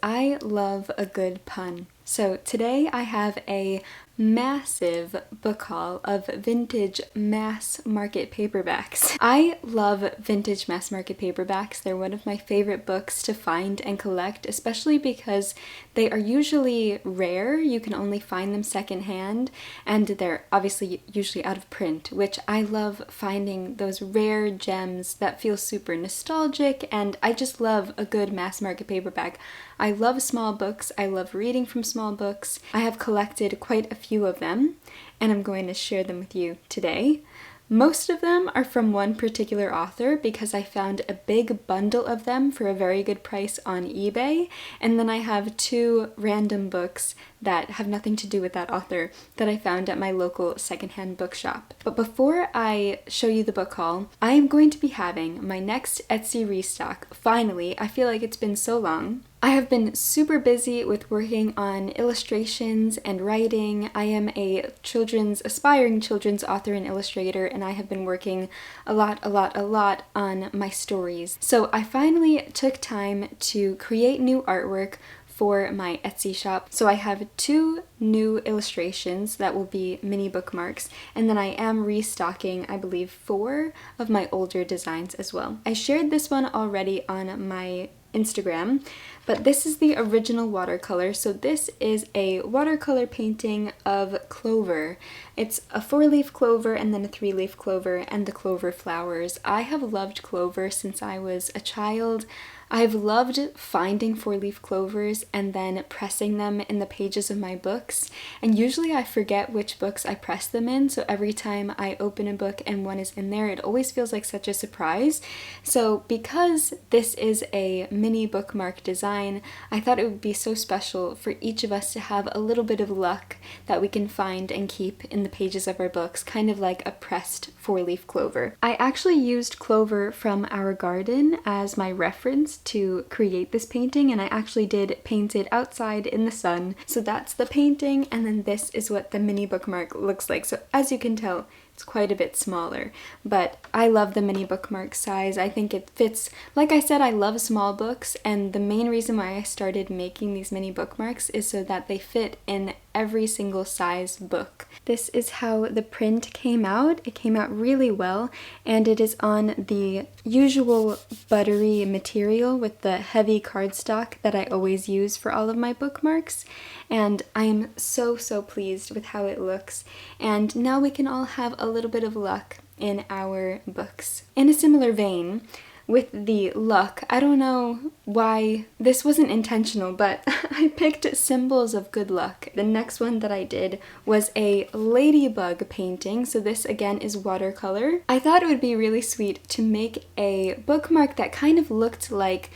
I love a good pun. So today I have a massive book haul of vintage mass market paperbacks. I love vintage mass market paperbacks. They're one of my favorite books to find and collect, especially because they are usually rare. You can only find them secondhand, and they're obviously usually out of print, which I love finding those rare gems that feel super nostalgic, and I just love a good mass market paperback. I love small books. I love reading from small books. I have collected quite a few of them, and I'm going to share them with you today. Most of them are from one particular author because I found a big bundle of them for a very good price on eBay, and then I have two random books that have nothing to do with that author that I found at my local secondhand bookshop. But before I show you the book haul, I am going to be having my next Etsy restock. Finally, I feel like it's been so long. I have been super busy with working on illustrations and writing. I am a aspiring children's author and illustrator, and I have been working a lot on my stories. So I finally took time to create new artwork for my Etsy shop. So I have two new illustrations that will be mini bookmarks, and then I am restocking, I believe, 4 of my older designs as well. I shared this one already on my Instagram, but this is the original watercolor. So this is a watercolor painting of clover. It's a 4-leaf clover and then a 3-leaf clover and the clover flowers. I have loved clover since I was a child. I've loved finding 4-leaf clovers and then pressing them in the pages of my books, and usually I forget which books I press them in, so every time I open a book and one is in there, it always feels like such a surprise. So because this is a mini bookmark design, I thought it would be so special for each of us to have a little bit of luck that we can find and keep in the pages of our books, kind of like a pressed 4-leaf clover. I actually used clover from our garden as my reference to create this painting, and I actually did paint it outside in the sun. So that's the painting, and then this is what the mini bookmark looks like. So as you can tell, it's quite a bit smaller, but I love the mini bookmark size. I think it fits. Like I said, I love small books, and the main reason why I started making these mini bookmarks is so that they fit in every single size book. This is how the print came out. It came out really well, and it is on the usual buttery material with the heavy cardstock that I always use for all of my bookmarks, and I am so pleased with how it looks. And now we can all have a little bit of luck in our books. In a similar vein, with the luck, I don't know why this wasn't intentional, but I picked symbols of good luck. The next one that I did was a ladybug painting, so this again is watercolor. I thought it would be really sweet to make a bookmark that kind of looked like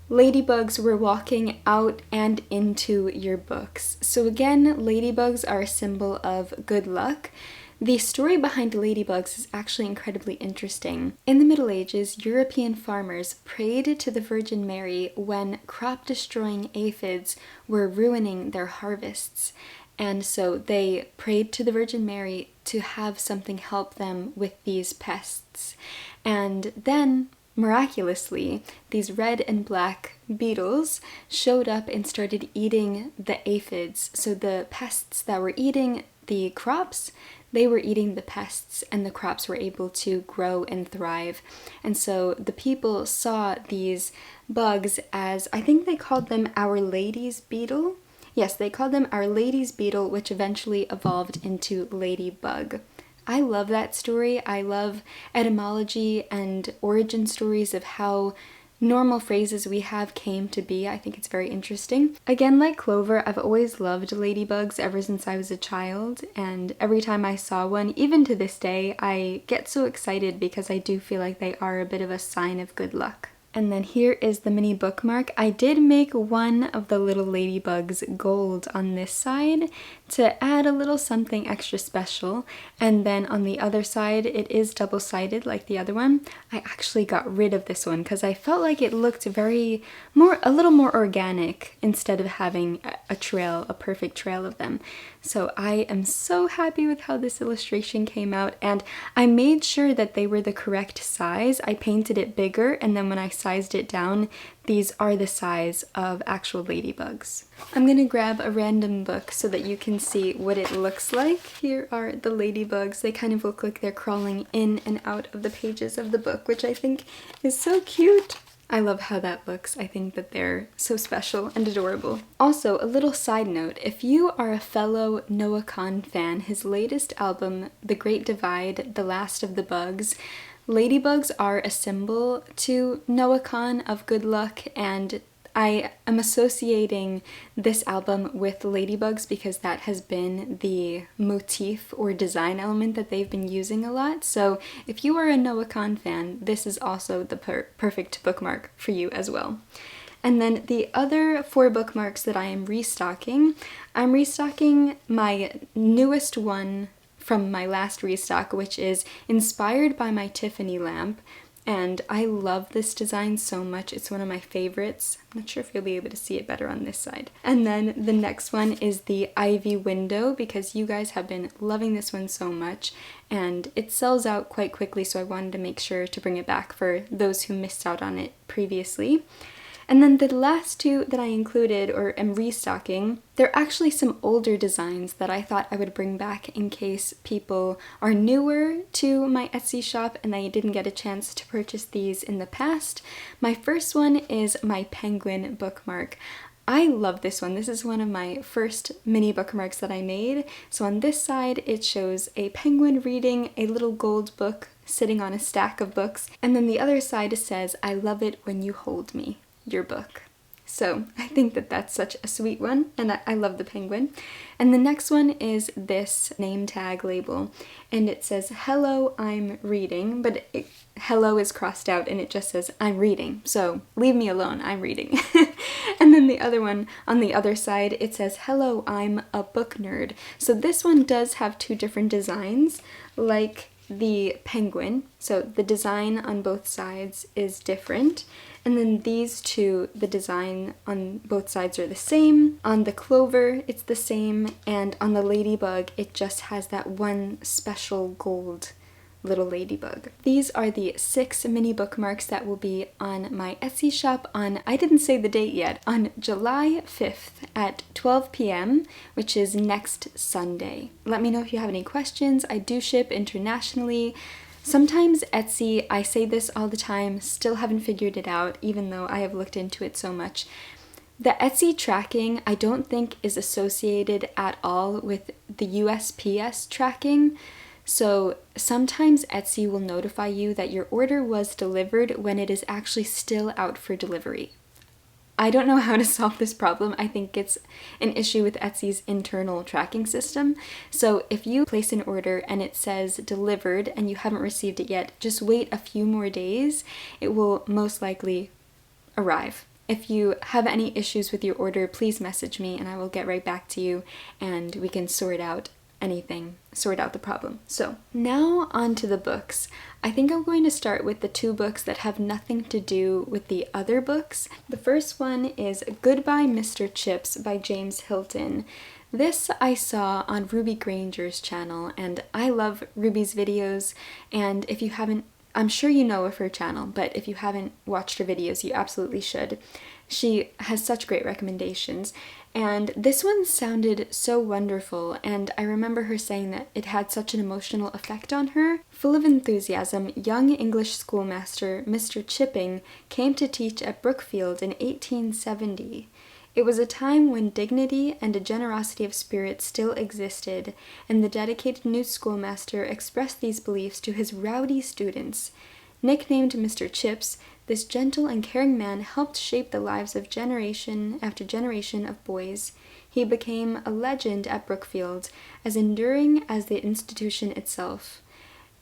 ladybugs were walking out and into your books. So again, ladybugs are a symbol of good luck. The story behind ladybugs is actually incredibly interesting. In the Middle Ages, European farmers prayed to the Virgin Mary when crop-destroying aphids were ruining their harvests. And so they prayed to the Virgin Mary to have something help them with these pests. And then, miraculously, these red and black beetles showed up and started eating the aphids. So the pests that were eating the crops, they were eating the pests, and the crops were able to grow and thrive. And so the people saw these bugs as, I think they called them Our Lady's beetle. Yes, they called them Our Lady's beetle, which eventually evolved into ladybug. I love that story. I love etymology and origin stories of how normal phrases we have came to be. I think it's very interesting. Again, like clover, I've always loved ladybugs ever since I was a child, and every time I saw one, even to this day, I get so excited because I do feel like they are a bit of a sign of good luck. And then here is the mini bookmark. I did make one of the little ladybugs gold on this side to add a little something extra special. And then on the other side, it is double-sided like the other one. I actually got rid of this one because I felt like it looked a little more organic instead of having a perfect trail of them. So I am so happy with how this illustration came out, and I made sure that they were the correct size. I painted it bigger, and then when I sized it down, these are the size of actual ladybugs. I'm gonna grab a random book so that you can see what it looks like. Here are the ladybugs. They kind of look like they're crawling in and out of the pages of the book, which I think is so cute. I love how that looks. I think that they're so special and adorable. Also, a little side note, if you are a fellow Noah Kahan fan, his latest album, The Great Divide, The Last of the Bugs, ladybugs are a symbol to Noah Kahan of good luck, and I am associating this album with ladybugs because that has been the motif or design element that they've been using a lot. So if you are a Noah Kahan fan, this is also the perfect bookmark for you as well. And then the other 4 bookmarks that I am restocking, I'm restocking my newest one from my last restock, which is inspired by my Tiffany lamp. And I love this design so much. It's one of my favorites. I'm not sure if you'll be able to see it better on this side. And then the next one is the Ivy Window, because you guys have been loving this one so much. And it sells out quite quickly, so I wanted to make sure to bring it back for those who missed out on it previously. And then the last 2 that I included or am restocking, they're actually some older designs that I thought I would bring back in case people are newer to my Etsy shop and they didn't get a chance to purchase these in the past. My first one is my penguin bookmark. I love this one. This is one of my first mini bookmarks that I made. So on this side, it shows a penguin reading a little gold book sitting on a stack of books. And then the other side says, "I love it when you hold me, your book." So I think that that's such a sweet one, and I love the penguin. And the next one is this name tag label, and it says, "Hello, I'm reading," but hello is crossed out and it just says, "I'm reading," so leave me alone, I'm reading. And then the other one, on the other side, it says, "Hello, I'm a book nerd." So this one does have 2 different designs, like the penguin, so the design on both sides is different. And then these 2, the design on both sides are the same. On the clover, it's the same. And on the ladybug, it just has that one special gold little ladybug. These are the 6 mini bookmarks that will be on my Etsy shop on, I didn't say the date yet, on July 5th at 12 p.m., which is next Sunday. Let me know if you have any questions. I do ship internationally. Sometimes Etsy, I say this all the time, still haven't figured it out, even though I have looked into it so much. The Etsy tracking, I don't think is associated at all with the USPS tracking. So sometimes Etsy will notify you that your order was delivered when it is actually still out for delivery. I don't know how to solve this problem. I think it's an issue with Etsy's internal tracking system. So if you place an order and it says delivered and you haven't received it yet, just wait a few more days. It will most likely arrive. If you have any issues with your order, please message me and I will get right back to you and we can sort out the problem. So now on to the books. I think I'm going to start with the 2 books that have nothing to do with the other books. The first one is Goodbye Mr. Chips by James Hilton. This I saw on Ruby Granger's channel, and I love Ruby's videos, and if you haven't, I'm sure you know of her channel, but if you haven't watched her videos, you absolutely should. She has such great recommendations, and this one sounded so wonderful, and I remember her saying that it had such an emotional effect on her. Full of enthusiasm, young English schoolmaster Mr. Chipping came to teach at Brookfield in 1870. It was a time when dignity and a generosity of spirit still existed, and the dedicated new schoolmaster expressed these beliefs to his rowdy students. Nicknamed Mr. Chips, this gentle and caring man helped shape the lives of generation after generation of boys. He became a legend at Brookfield, as enduring as the institution itself.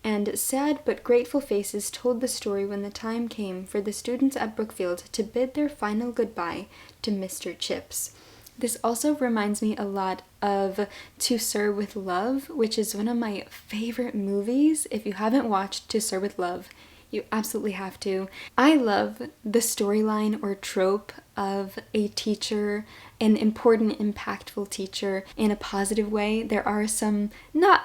And sad but grateful faces told the story when the time came for the students at Brookfield to bid their final goodbye to Mr. Chips. This also reminds me a lot of To Sir with Love, which is one of my favorite movies. If you haven't watched To Sir with Love, you absolutely have to. I love the storyline or trope of a teacher, an important, impactful teacher in a positive way. There are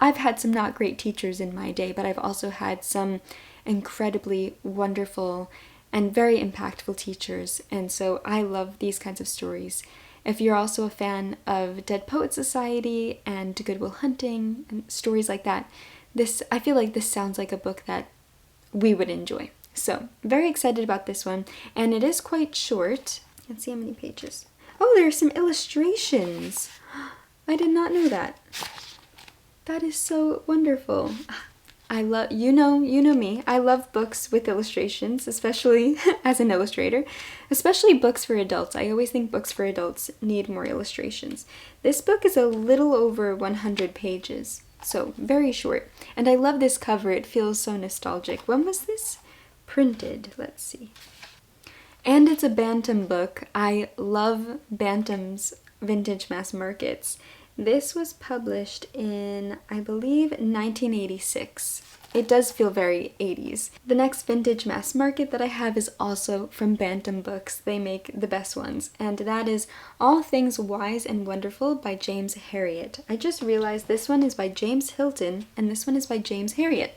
I've had some not great teachers in my day, but I've also had some incredibly wonderful and very impactful teachers, and so I love these kinds of stories. If you're also a fan of Dead Poet Society and Good Will Hunting and stories like that, I feel like this sounds like a book that we would enjoy. So, very excited about this one, and it is quite short. Let's see how many pages. Oh, there are some illustrations! I did not know that. That is so wonderful. I love, you know me, I love books with illustrations, especially as an illustrator, especially books for adults. I always think books for adults need more illustrations. This book is a little over 100 pages, so very short. And I love this cover, it feels so nostalgic. When was this printed? Let's see. And it's a Bantam book. I love Bantam's vintage mass markets. This was published in, I believe, 1986. It does feel very 80s. The next vintage mass market that I have is also from Bantam Books. They make the best ones, and that is All Things Wise and Wonderful by James Herriot. I just realized this one is by James Hilton, and this one is by James Herriot.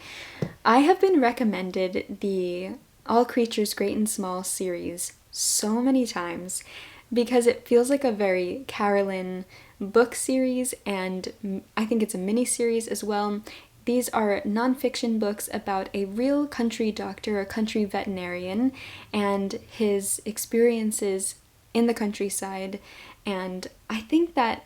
I have been recommended the All Creatures Great and Small series so many times because it feels like a very Carolyn book series, and I think it's a mini series as well. These are nonfiction books about a real country doctor, a country veterinarian, and his experiences in the countryside. And I think that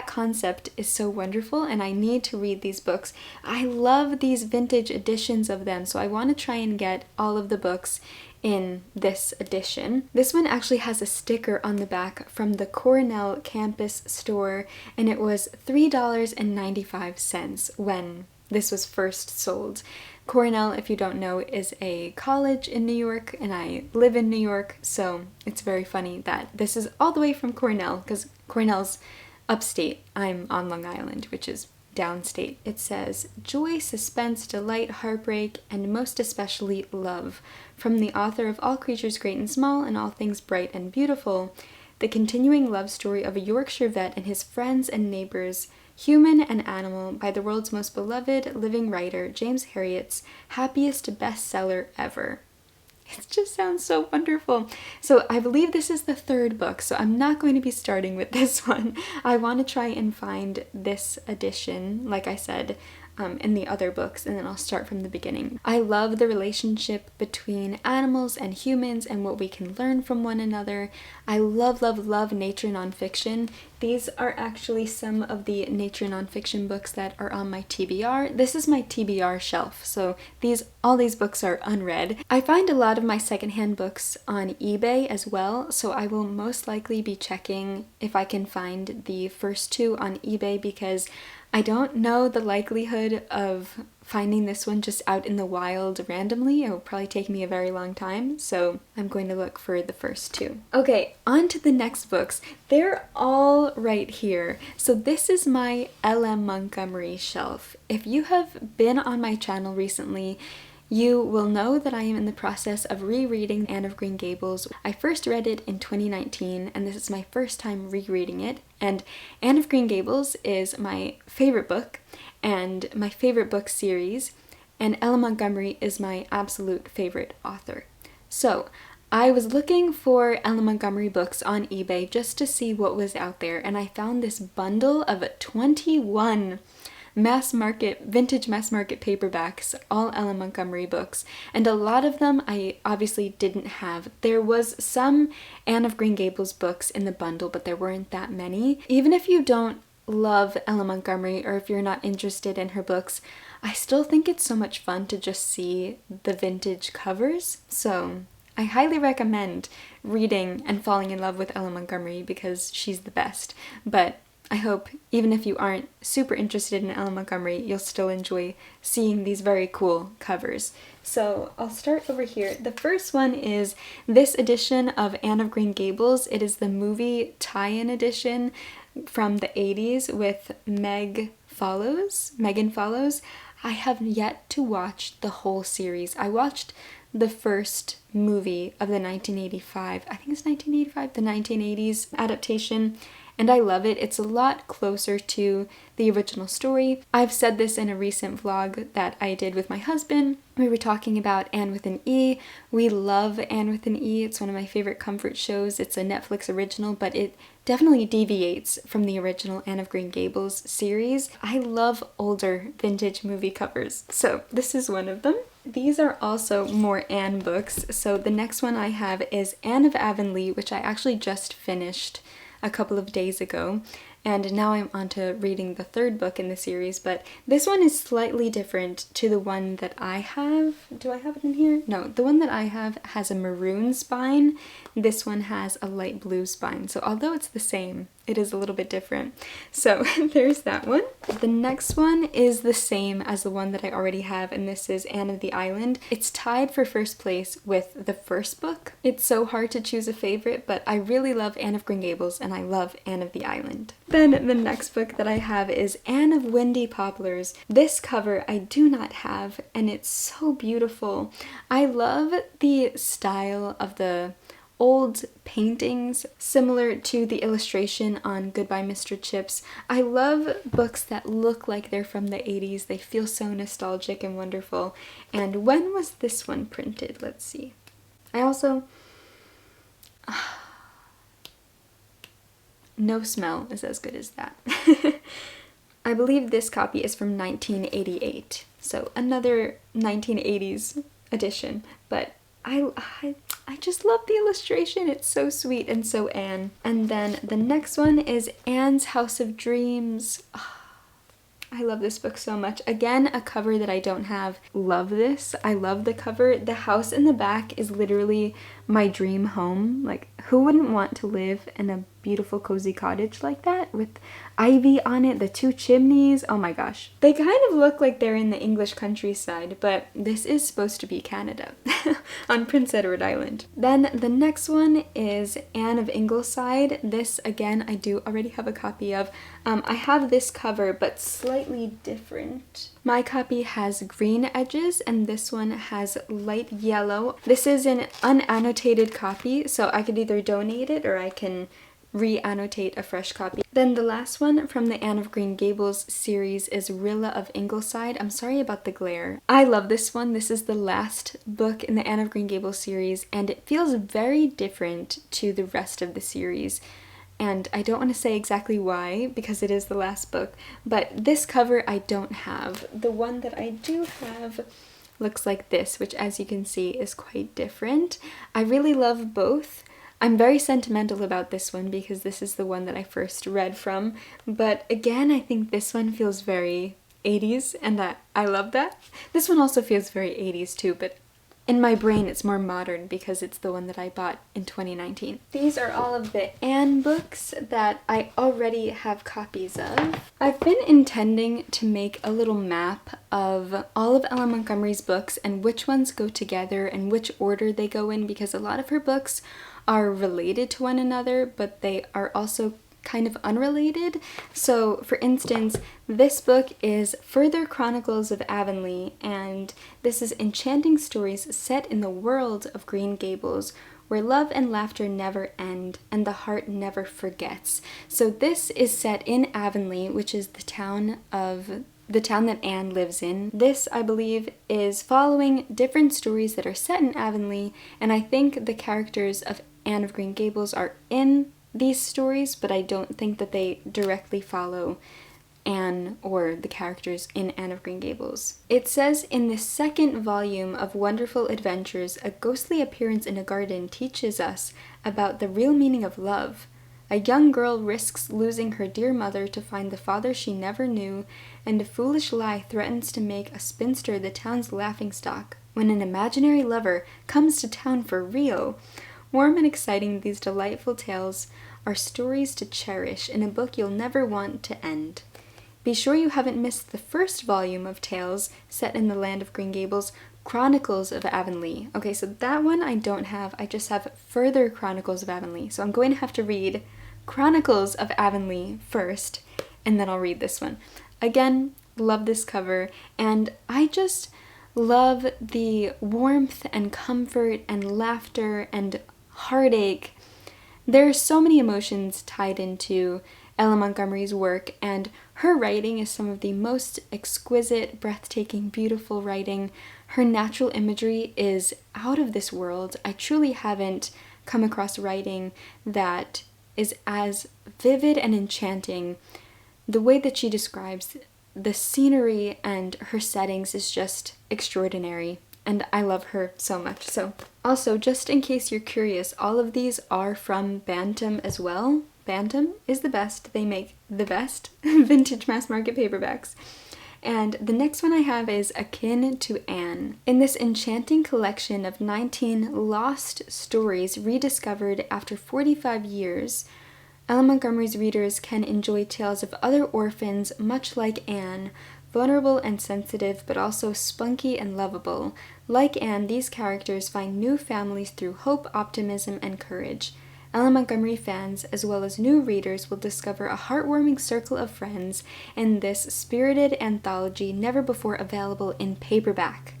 concept is so wonderful, and I need to read these books. I love these vintage editions of them, so I want to try and get all of the books in this edition. This one actually has a sticker on the back from the Cornell campus store, and it was $3.95 when this was first sold. Cornell, if you don't know, is a college in New York, and I live in New York, so it's very funny that this is all the way from Cornell, because Cornell's upstate. I'm on Long Island, which is downstate. It says, "Joy, suspense, delight, heartbreak, and most especially love. From the author of All Creatures Great and Small and All Things Bright and Beautiful, the continuing love story of a Yorkshire vet and his friends and neighbors, human and animal, by the world's most beloved living writer, James Herriot's happiest bestseller ever." It just sounds so wonderful. So I believe this is the third book, so I'm not going to be starting with this one. I want to try and find this edition, like I said, in the other books, and then I'll start from the beginning. I love the relationship between animals and humans and what we can learn from one another. I love, love, love nature nonfiction. These are actually some of the nature nonfiction books that are on my TBR. This is my TBR shelf, so all these books are unread. I find a lot of my secondhand books on eBay as well, so I will most likely be checking if I can find the first two on eBay, because I don't know the likelihood of finding this one just out in the wild randomly. It will probably take me a very long time, so I'm going to look for the first two. Okay, on to the next books. They're all right here. So this is my L.M. Montgomery shelf. If you have been on my channel recently, you will know that I am in the process of rereading Anne of Green Gables. I first read it in 2019, and this is my first time rereading it. And Anne of Green Gables is my favorite book, and my favorite book series, and Ella Montgomery is my absolute favorite author. So, I was looking for Ella Montgomery books on eBay just to see what was out there, and I found this bundle of 21 vintage mass market paperbacks, all Ella Montgomery books, and a lot of them I obviously didn't have. There was some Anne of Green Gables books in the bundle, but there weren't that many. Even if you don't love Ella Montgomery, or if you're not interested in her books, I still think it's so much fun to just see the vintage covers, so I highly recommend reading and falling in love with Ella Montgomery because she's the best. But I hope, even if you aren't super interested in Ella Montgomery, you'll still enjoy seeing these very cool covers. So I'll start over here. The first one is this edition of Anne of Green Gables. It is the movie tie-in edition from the 80s with Megan Follows. I have yet to watch the whole series. I watched the first movie of the 1985, I think it's 1985, the 1980s adaptation, and I love it. It's a lot closer to the original story. I've said this in a recent vlog that I did with my husband. We were talking about Anne with an E. We love Anne with an E. It's one of my favorite comfort shows. It's a Netflix original, but it definitely deviates from the original Anne of Green Gables series. I love older vintage movie covers, so this is one of them. These are also more Anne books. So the next one I have is Anne of Avonlea, which I actually just finished a couple of days ago. And now I'm on to reading the third book in the series, but this one is slightly different to the one that I have. Do I have it in here? No, the one that I have has a maroon spine. This one has a light blue spine. So although it's the same, it is a little bit different. So there's that one. The next one is the same as the one that I already have, and this is Anne of the Island. It's tied for first place with the first book. It's so hard to choose a favorite, but I really love Anne of Green Gables and I love Anne of the Island. Then the next book that I have is Anne of Windy Poplars. This cover I do not have, and it's so beautiful. I love the style of the old paintings, similar to the illustration on Goodbye Mr. Chips. I love books that look like they're from the 80s. They feel so nostalgic and wonderful. And when was this one printed? Let's see. I also... No smell is as good as that. I believe this copy is from 1988, so another 1980s edition, but I just love the illustration. It's so sweet and so Anne. And then the next one is Anne's House of Dreams. I love this book so much. Again, a cover that I don't have. Love this. I love the cover. The house in the back is literally my dream home. Like, who wouldn't want to live in a beautiful cozy cottage like that with ivy on it, the 2 chimneys? Oh my gosh. They kind of look like they're in the English countryside, but this is supposed to be Canada on Prince Edward Island. Then the next one is Anne of Ingleside. This, again, I do already have a copy of. I have this cover, but slightly different. My copy has green edges, and this one has light yellow. This is an unannotated copy, so I could either donate it or I can re-annotate a fresh copy. Then the last one from the Anne of Green Gables series is Rilla of Ingleside. I'm sorry about the glare. I love this one. This is the last book in the Anne of Green Gables series, and it feels very different to the rest of the series. And I don't want to say exactly why, because it is the last book, but this cover I don't have. The one that I do have looks like this, which as you can see is quite different. I really love both. I'm very sentimental about this one because this is the one that I first read from, but again, I think this one feels very 80s, and I love that. This one also feels very 80s too, but in my brain it's more modern because it's the one that I bought in 2019. These are all of the Anne books that I already have copies of. I've been intending to make a little map of all of Ella Montgomery's books and which ones go together and which order they go in, because a lot of her books are related to one another, but they are also kind of unrelated. So for instance, this book is Further Chronicles of Avonlea, and this is enchanting stories set in the world of Green Gables, where love and laughter never end and the heart never forgets. So this is set in Avonlea, which is the town that Anne lives in. This, I believe, is following different stories that are set in Avonlea, and I think the characters of Anne of Green Gables are in these stories, but I don't think that they directly follow Anne or the characters in Anne of Green Gables. It says, in the second volume of Wonderful Adventures, a ghostly appearance in a garden teaches us about the real meaning of love. A young girl risks losing her dear mother to find the father she never knew, and a foolish lie threatens to make a spinster the town's laughingstock when an imaginary lover comes to town for real. Warm and exciting, these delightful tales are stories to cherish in a book you'll never want to end. Be sure you haven't missed the first volume of tales set in the land of Green Gables, Chronicles of Avonlea. Okay, so that one I don't have. I just have Further Chronicles of Avonlea. So I'm going to have to read Chronicles of Avonlea first, and then I'll read this one. Again, love this cover, and I just love the warmth and comfort and laughter and heartache There are so many emotions tied into Ella Montgomery's work, and her writing is some of the most exquisite, breathtaking, beautiful writing. Her natural imagery is out of this world. I truly haven't come across writing that is as vivid and enchanting. The way that she describes the scenery and her settings is just extraordinary, and I love her so much. So, also, just in case you're curious, all of these are from Bantam as well. Bantam is the best. They make the best vintage mass market paperbacks. And the next one I have is Akin to Anne. In this enchanting collection of 19 lost stories rediscovered after 45 years, Ella Montgomery's readers can enjoy tales of other orphans much like Anne, vulnerable and sensitive, but also spunky and lovable. Like Anne, these characters find new families through hope, optimism, and courage. Ella Montgomery fans, as well as new readers, will discover a heartwarming circle of friends in this spirited anthology never before available in paperback.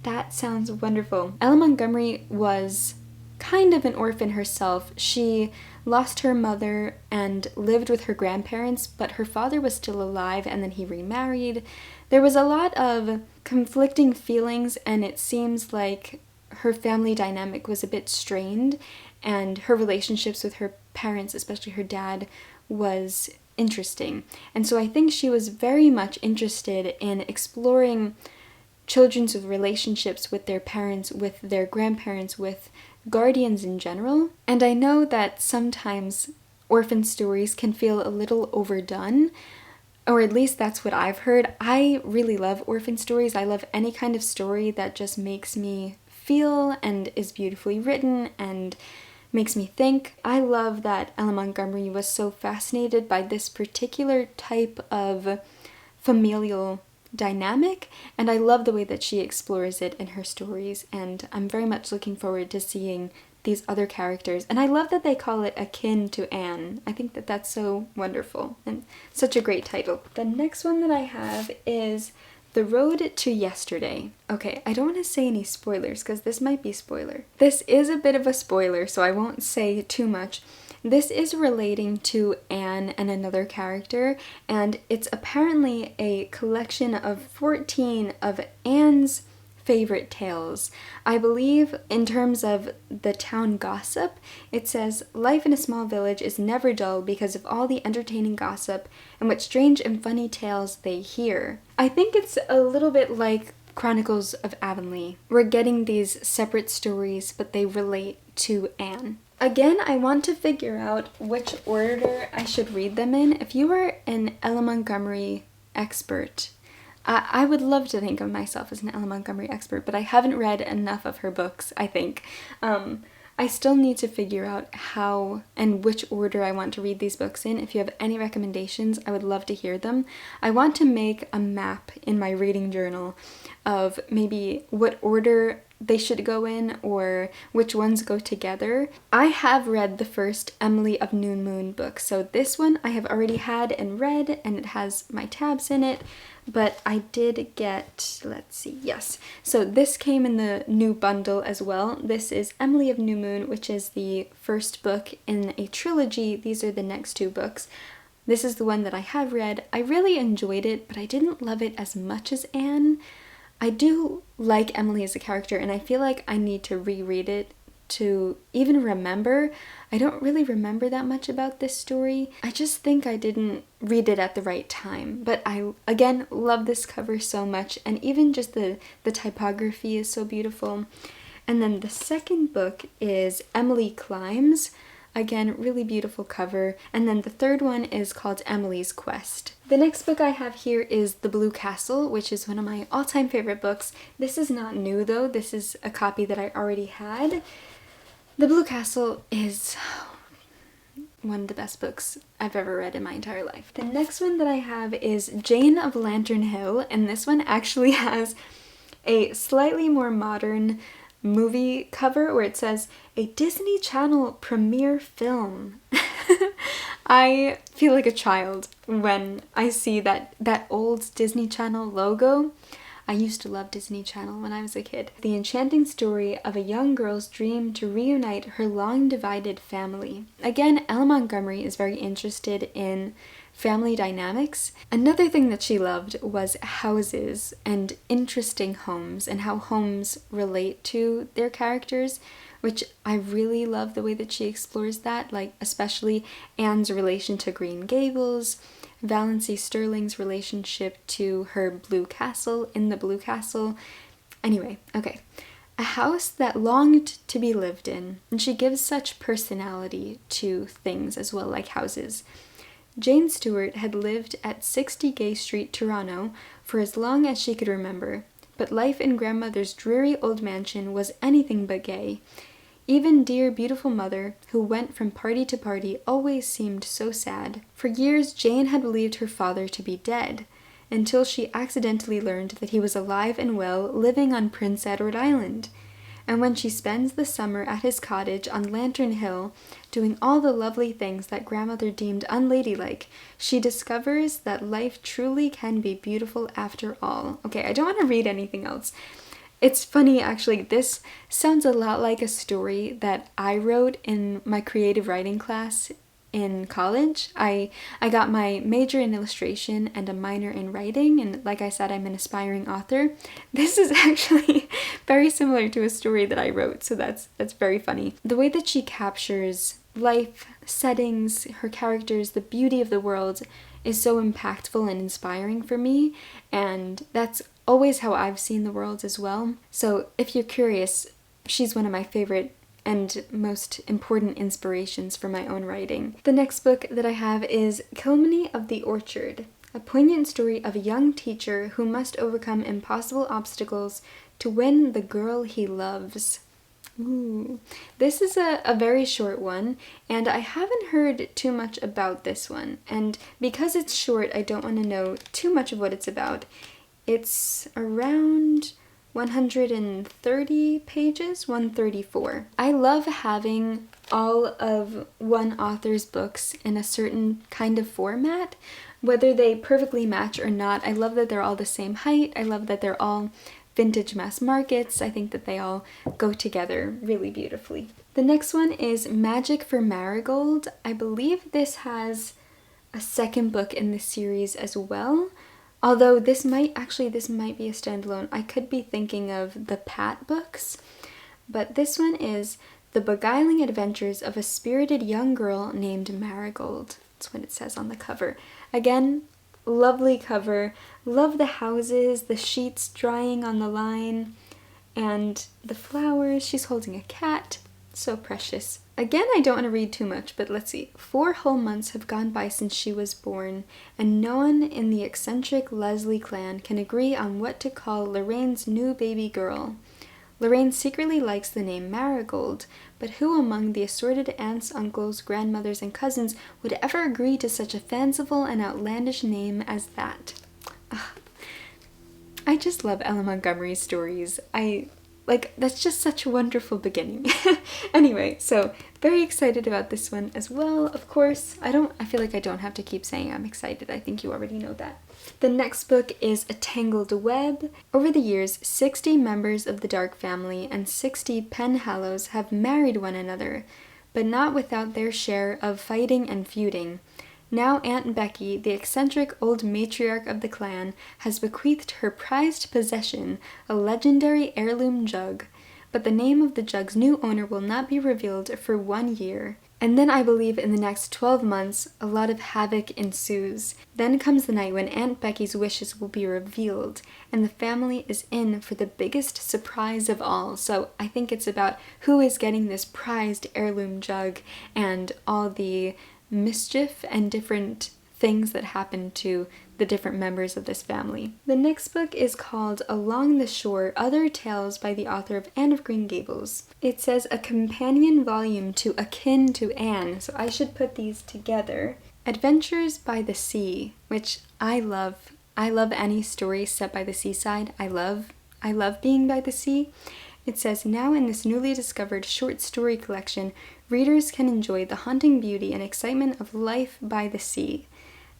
That sounds wonderful. Ella Montgomery was kind of an orphan herself. She lost her mother and lived with her grandparents, but her father was still alive and then he remarried. There was a lot of conflicting feelings, and it seems like her family dynamic was a bit strained, and her relationships with her parents, especially her dad, was interesting. And so I think she was very much interested in exploring children's relationships with their parents, with their grandparents, with guardians in general. And I know that sometimes orphan stories can feel a little overdone, or at least that's what I've heard. I really love orphan stories. I love any kind of story that just makes me feel and is beautifully written and makes me think. I love that Ella Montgomery was so fascinated by this particular type of familial dynamic, and I love the way that she explores it in her stories, and I'm very much looking forward to seeing these other characters. And I love that they call it Akin to Anne. I think that that's so wonderful and such a great title. The next one that I have is The Road to Yesterday. Okay, I don't want to say any spoilers because this might be spoiler. This is a bit of a spoiler, so I won't say too much. This is relating to Anne and another character, and it's apparently a collection of 14 of Anne's favorite tales. I believe in terms of the town gossip, it says, life in a small village is never dull because of all the entertaining gossip and what strange and funny tales they hear. I think it's a little bit like Chronicles of Avonlea. We're getting these separate stories, but they relate to Anne. Again, I want to figure out which order I should read them in. If you are an Ella Montgomery expert, I would love to think of myself as an Ella Montgomery expert, but I haven't read enough of her books, I think. I still need to figure out how and which order I want to read these books in. If you have any recommendations, I would love to hear them. I want to make a map in my reading journal of maybe what order they should go in or which ones go together. I have read the first Emily of New Moon book, so this one I have already had and read, and it has my tabs in it, but I did get, let's see, yes. So this came in the new bundle as well. This is Emily of New Moon, which is the first book in a trilogy. These are the next two books. This is the one that I have read. I really enjoyed it, but I didn't love it as much as Anne. I do like Emily as a character, and I feel like I need to reread it to even remember. I don't really remember that much about this story. I just think I didn't read it at the right time. But I, again, love this cover so much, and even just the typography is so beautiful. And then the second book is Emily Climbs. Again, really beautiful cover. And then the third one is called Emily's Quest. The next book I have here is The Blue Castle, which is one of my all-time favorite books. This is not new though. This is a copy that I already had. The Blue Castle is one of the best books I've ever read in my entire life. The next one that I have is Jane of Lantern Hill, and this one actually has a slightly more modern movie cover where it says a Disney Channel premiere film. I feel like a child when I see that old Disney Channel logo. I used to love Disney Channel when I was a kid. The enchanting story of a young girl's dream to reunite her long-divided family. Again, Ella Montgomery is very interested in family dynamics. Another thing that she loved was houses and interesting homes and how homes relate to their characters, which I really love the way that she explores that, like especially Anne's relation to Green Gables, Valency Sterling's relationship to her blue castle in the Blue Castle. Anyway, okay. A house that longed to be lived in, and she gives such personality to things as well, like houses. Jane Stewart had lived at 60 Gay Street, Toronto, for as long as she could remember, but life in grandmother's dreary old mansion was anything but gay. Even dear, beautiful mother, who went from party to party, always seemed so sad. For years, Jane had believed her father to be dead, until she accidentally learned that he was alive and well, living on Prince Edward Island. And when she spends the summer at his cottage on Lantern Hill, doing all the lovely things that grandmother deemed unladylike, she discovers that life truly can be beautiful after all. Okay, I don't want to read anything else. It's funny, actually, this sounds a lot like a story that I wrote in my creative writing class in college. I got my major in illustration and a minor in writing, and like I said, I'm an aspiring author. This is actually very similar to a story that I wrote, so that's very funny. The way that she captures life, settings, her characters, the beauty of the world is so impactful and inspiring for me, and that's always how I've seen the world as well. So if you're curious, she's one of my favorite and most important inspirations for my own writing. The next book that I have is Kilmeny of the Orchard, a poignant story of a young teacher who must overcome impossible obstacles to win the girl he loves. Ooh. This is a very short one, and I haven't heard too much about this one, and because it's short, I don't want to know too much of what it's about. It's around 130 pages, 134. I love having all of one author's books in a certain kind of format, whether they perfectly match or not. I love that they're all the same height. I love that they're all vintage mass markets. I think that they all go together really beautifully. The next one is Magic for Marigold. I believe this has a second book in the series as well. Although this might be a standalone. I could be thinking of the Pat books, but this one is The Beguiling Adventures of a Spirited Young Girl Named Marigold. That's what it says on the cover. Again, lovely cover. Love the houses, the sheets drying on the line, and the flowers. She's holding a cat. So precious. Again, I don't want to read too much, but let's see. 4 whole months have gone by since she was born, and no one in the eccentric Leslie clan can agree on what to call Lorraine's new baby girl. Lorraine secretly likes the name Marigold, but who among the assorted aunts, uncles, grandmothers, and cousins would ever agree to such a fanciful and outlandish name as that? Ugh. I just love Ella Montgomery's stories. That's just such a wonderful beginning. Anyway, so very excited about this one as well, of course. I feel like I don't have to keep saying I'm excited. I think you already know that. The next book is A Tangled Web. Over the years, 60 members of the Dark family and 60 Penhallows have married one another, but not without their share of fighting and feuding. Now Aunt Becky, the eccentric old matriarch of the clan, has bequeathed her prized possession, a legendary heirloom jug. But the name of the jug's new owner will not be revealed for 1 year. And then I believe in the next 12 months, a lot of havoc ensues. Then comes the night when Aunt Becky's wishes will be revealed, and the family is in for the biggest surprise of all. So I think it's about who is getting this prized heirloom jug and all the mischief and different things that happen to the different members of this family. The next book is called Along the Shore, Other Tales by the author of Anne of Green Gables. It says a companion volume to Akin to Anne, so I should put these together. Adventures by the Sea, which I love. I love any story set by the seaside. I love being by the sea. It says, now in this newly discovered short story collection, readers can enjoy the haunting beauty and excitement of life by the sea.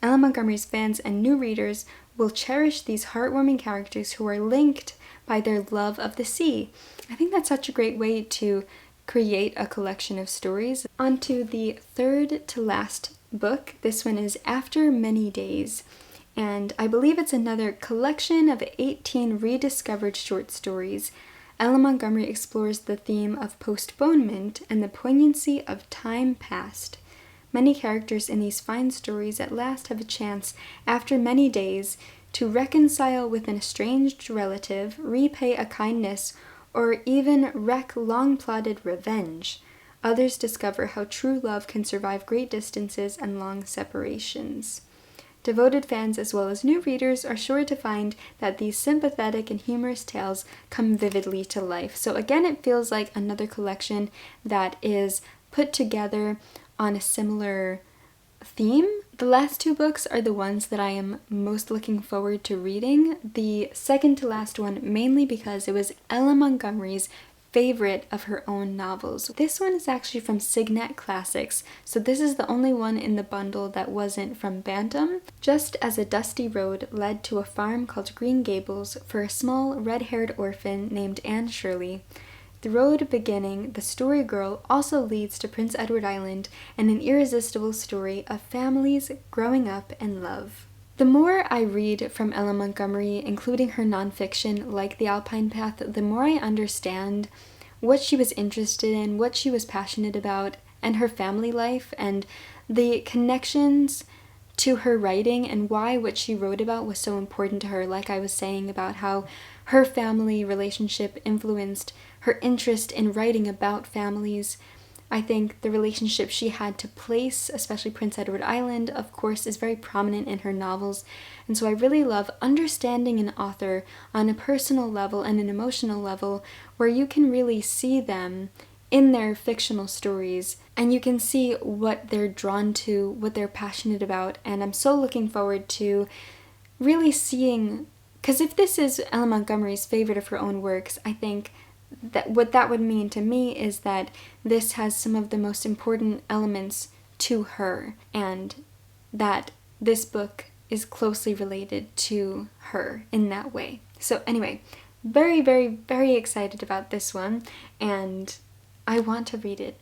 Ellen Montgomery's fans and new readers will cherish these heartwarming characters who are linked by their love of the sea. I think that's such a great way to create a collection of stories. On to the third to last book. This one is After Many Days, and I believe it's another collection of 18 rediscovered short stories. Ellen Montgomery explores the theme of postponement and the poignancy of time past. Many characters in these fine stories at last have a chance, after many days, to reconcile with an estranged relative, repay a kindness, or even wreak long-plotted revenge. Others discover how true love can survive great distances and long separations. Devoted fans as well as new readers are sure to find that these sympathetic and humorous tales come vividly to life. So again, it feels like another collection that is put together on a similar theme. The last two books are the ones that I am most looking forward to reading. The second to last one mainly because it was Ellen Montgomery's favorite of her own novels. This one is actually from Signet Classics, so this is the only one in the bundle that wasn't from Bantam. Just as a dusty road led to a farm called Green Gables for a small red-haired orphan named Anne Shirley, the road beginning The Story Girl also leads to Prince Edward Island and an irresistible story of families growing up in love. The more I read from Ellen Montgomery, including her nonfiction like The Alpine Path, the more I understand what she was interested in, what she was passionate about, and her family life, and the connections to her writing and why what she wrote about was so important to her. Like I was saying about how her family relationship influenced her interest in writing about families. I think the relationship she had to place, especially Prince Edward Island, of course, is very prominent in her novels. And so I really love understanding an author on a personal level and an emotional level where you can really see them in their fictional stories and you can see what they're drawn to, what they're passionate about. And I'm so looking forward to really seeing, because if this is Ellen Montgomery's favorite of her own works, I think that what that would mean to me is that this has some of the most important elements to her and that this book is closely related to her in that way. So anyway, very, very, very excited about this one and I want to read it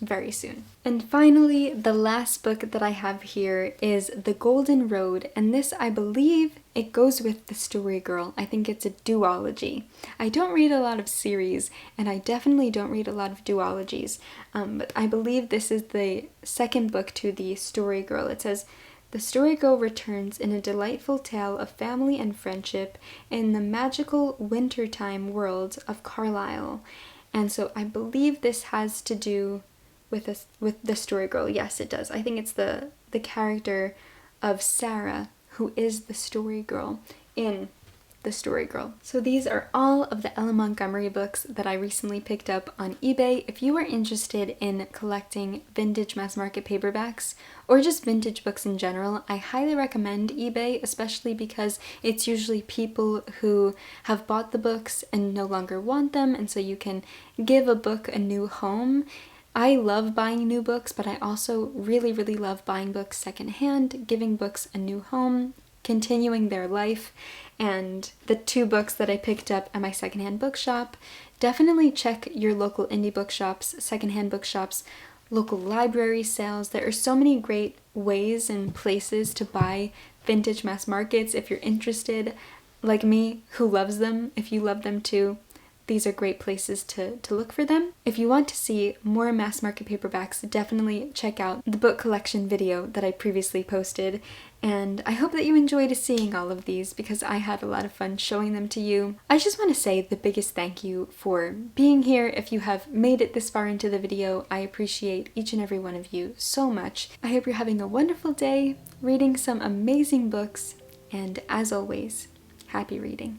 very soon. And finally, the last book that I have here is The Golden Road, and this, I believe, it goes with The Story Girl. I think it's a duology. I don't read a lot of series, and I definitely don't read a lot of duologies, but I believe this is the second book to The Story Girl. It says, "The Story Girl returns in a delightful tale of family and friendship in the magical wintertime world of Carlisle." And so I believe this has to do with the Story Girl. Yes, it does. I think it's the character of Sarah who is the Story Girl in The Story Girl. So these are all of the Ellen Montgomery books that I recently picked up on eBay. If you are interested in collecting vintage mass market paperbacks or just vintage books in general, I highly recommend eBay, especially because it's usually people who have bought the books and no longer want them, and so you can give a book a new home. I love buying new books, but I also really, really love buying books secondhand, giving books a new home, continuing their life. And the two books that I picked up at my secondhand bookshop, definitely check your local indie bookshops, secondhand bookshops, local library sales. There are so many great ways and places to buy vintage mass markets if you're interested, like me, who loves them. If you love them too, these are great places to look for them. If you want to see more mass market paperbacks, definitely check out the book collection video that I previously posted. And I hope that you enjoyed seeing all of these because I had a lot of fun showing them to you. I just want to say the biggest thank you for being here. If you have made it this far into the video, I appreciate each and every one of you so much. I hope you're having a wonderful day, reading some amazing books, and as always, happy reading.